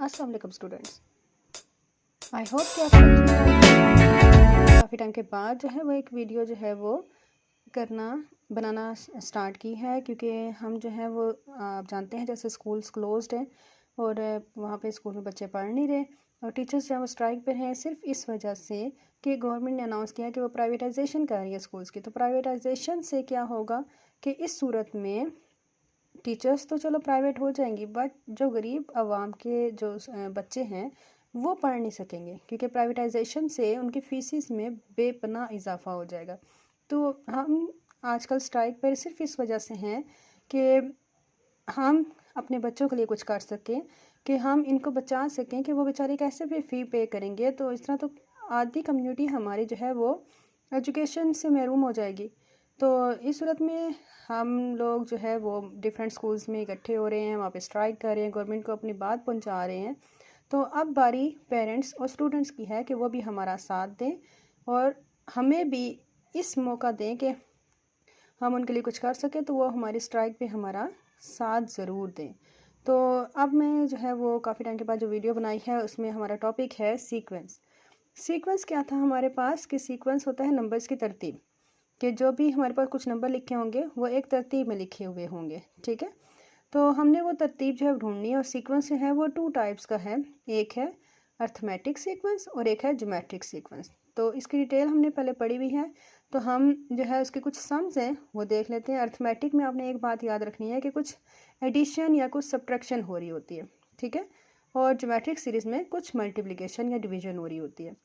अस्सलाम वालेकुम students. I hope कि आप सब काफ़ी टाइम के बाद जो है वो एक वीडियो जो है वो बनाना स्टार्ट की है, क्योंकि हम जो है वो आप जानते हैं जैसे स्कूल्स क्लोज्ड हैं और वहाँ पे स्कूल में बच्चे पढ़ नहीं रहे और टीचर्स जो है वो स्ट्राइक पर हैं, सिर्फ इस वजह से कि गवर्नमेंट ने अनाउंस किया कि वो प्राइवेटाइजेशन कर रही है स्कूल्स की। तो प्राइवेटाइजेशन से क्या होगा कि इस सूरत में टीचर्स तो चलो प्राइवेट हो जाएंगी, बट जो गरीब आवाम के जो बच्चे हैं वो पढ़ नहीं सकेंगे, क्योंकि प्राइवेटाइजेशन से उनकी फीसिस में बेपनाह इजाफा हो जाएगा। तो हम आजकल स्ट्राइक पर सिर्फ इस वजह से हैं कि हम अपने बच्चों के लिए कुछ कर सकें, कि हम इनको बचा सकें कि वो बेचारे कैसे भी फ़ी पे करेंगे। तो इस तरह तो आधी कम्युनिटी हमारी जो है वो एजुकेशन से महरूम हो जाएगी। तो इस सूरत में हम लोग जो है वो डिफरेंट स्कूल्स में इकट्ठे हो रहे हैं, वहाँ पे स्ट्राइक कर रहे हैं, गवर्नमेंट को अपनी बात पहुँचा रहे हैं। तो अब बारी पेरेंट्स और स्टूडेंट्स की है कि वो भी हमारा साथ दें और हमें भी इस मौका दें कि हम उनके लिए कुछ कर सकें, तो वो हमारी स्ट्राइक पे हमारा साथ ज़रूर दें। तो अब मैं जो है वो काफ़ी टाइम के बाद जो वीडियो बनाई है उसमें हमारा टॉपिक है सीक्वेंस। सीक्वेंस क्या था हमारे पास कि सीक्वेंस होता है नंबर्स की तरतीब, कि जो भी हमारे पास कुछ नंबर लिखे होंगे वो एक तरतीब में लिखे हुए होंगे, ठीक है। तो हमने वो तरतीब जो है ढूंढनी है और सीक्वेंस जो है वो 2 टाइप्स का है, एक है अर्थमेटिक सीक्वेंस और एक है ज्योमेट्रिक सीक्वेंस। तो इसकी डिटेल हमने पहले पढ़ी हुई है, तो हम जो है उसके कुछ सम्स हैं वो देख लेते हैं। अर्थमेटिक में आपने एक बात याद रखनी है कि कुछ एडिशन या कुछ सब्ट्रैक्शन हो रही होती है, ठीक है, और ज्योमेट्रिक सीरीज़ में कुछ मल्टीप्लिकेशन या डिवीजन हो रही होती है।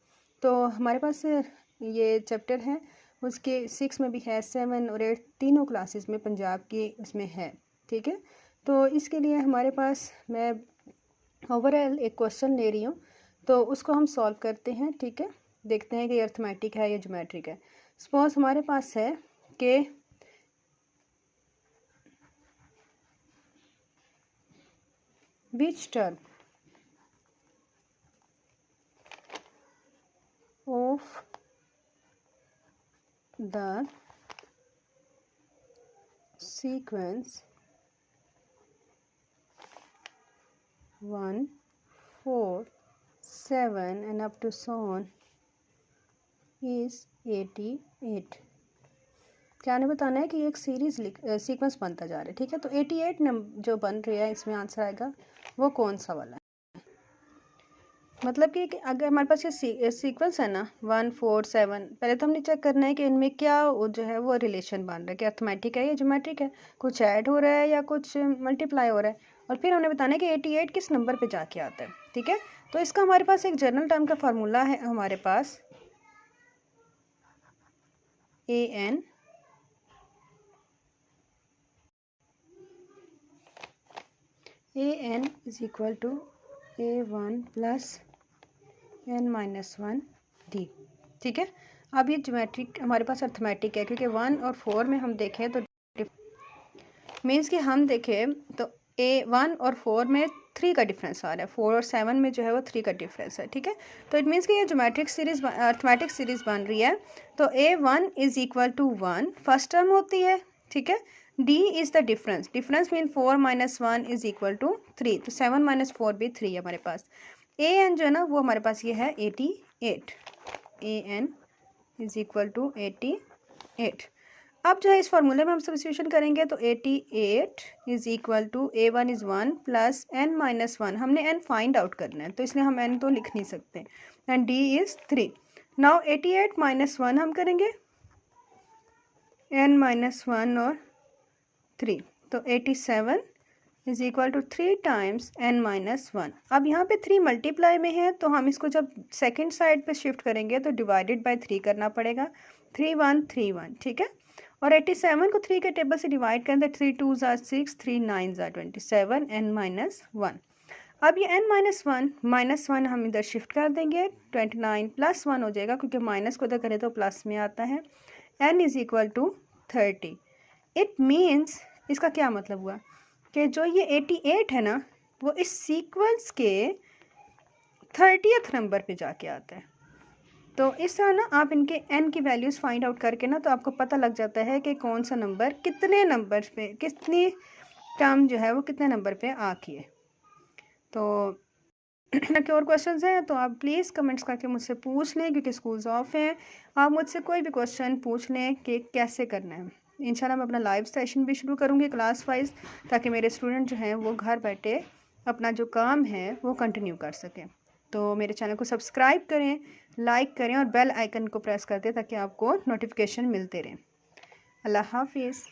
तो हमारे पास ये चैप्टर है, उसके 6 में भी है, 7 और 8 तीनों क्लासेस में पंजाब की उसमें है, ठीक है। तो इसके लिए हमारे पास मैं ओवरऑल एक क्वेश्चन ले रही हूँ, तो उसको हम सॉल्व करते हैं, ठीक है। देखते हैं कि अर्थमेटिक है या ज्योमेट्रिक है। सपोज हमारे पास है कि which term of the sequence 1, 4, 7 and up to so on is 88। क्या ने बताना है कि एक सीरीज सीक्वेंस बनता जा रहा है, ठीक है। तो 88 नंबर जो बन रही है इसमें आंसर आएगा वो कौन सा वाला है। मतलब कि अगर हमारे पास ये सीक्वेंस है ना 1, 4, 7, पहले तो हमने चेक करना है कि इनमें क्या वो जो है वो रिलेशन बन रहा है, कि अर्थमेटिक है या ज्योमेट्रिक है, कुछ ऐड हो रहा है या कुछ मल्टीप्लाई हो रहा है। और फिर हमने बताना है कि 88 किस नंबर पे जाके आता है, ठीक है। तो इसका हमारे पास एक जनरल टर्म का फार्मूला है हमारे पास, an is equal to a1 plus n-1 d, ठीक है। अब ये ज्योमेट्रिक हमारे पास अर्थमेटिक है, क्योंकि 1 और 4 में हम देखें तो मीन्स कि हम देखें तो 1 और 4 में 3 का डिफरेंस आ रहा है, 4 और 7 में जो है वो 3 का डिफरेंस है, ठीक है। तो इट मीन्स कि ये ज्योमेट्रिक सीरीज अर्थमेटिक सीरीज बन रही है। तो a1 is equal to 1 first term होती है, ठीक है। d is the difference, difference mean 4 - 1 is equal to 3, तो 7 - 4 भी 3 है हमारे पास। an जो है ना वो हमारे पास ये है 88, an इज इक्वल टू 88। अब जो है इस फार्मूले में हम सब्स्टिट्यूशन करेंगे तो 88 is equal to a1 is 1 plus n-1, हमने n फाइंड आउट करना है तो इसलिए हम n तो लिख नहीं सकते, एंड d इज़ 3। नाउ 88 - 1 हम करेंगे n-1 और 3, तो 87 is equal to 3 times n-1। अब यहाँ पे 3 मल्टीप्लाई में है, तो हम इसको जब सेकेंड साइड पे शिफ्ट करेंगे तो डिवाइडेड बाय 3 करना पड़ेगा, 3 1 3 1, ठीक है। और 87 को 3 के टेबल से डिवाइड करें तो 3 2 6, 3 9 27, n-1। अब ये n-1 हम इधर शिफ्ट कर देंगे, 29 प्लस 1 हो जाएगा, क्योंकि माइनस को इधर करें तो प्लस में आता है, n is equal to 30। It means इसका क्या मतलब हुआ कि जो ये 88 है ना वो इस सीक्वेंस के 30th नंबर पे जाके आता है। तो इस तरह ना आप इनके n की वैल्यूज़ फाइंड आउट करके ना तो आपको पता लग जाता है कि कौन सा नंबर कितने नंबर पे, कितनी टर्म जो है वो कितने नंबर पे आके है। तो के और क्वेश्चंस हैं तो आप प्लीज़ कमेंट्स करके मुझसे पूछ लें, क्योंकि स्कूल्स ऑफ हैं। आप मुझसे कोई भी क्वेश्चन पूछ लें कि कैसे करना है। इंशाल्लाह मैं अपना लाइव सेशन भी शुरू करूँगी क्लास वाइज, ताकि मेरे स्टूडेंट जो हैं वो घर बैठे अपना जो काम है वो कंटिन्यू कर सकें। तो मेरे चैनल को सब्सक्राइब करें, लाइक करें और बेल आइकन को प्रेस कर दें, ताकि आपको नोटिफिकेशन मिलते रहें। अल्लाह हाफिज़।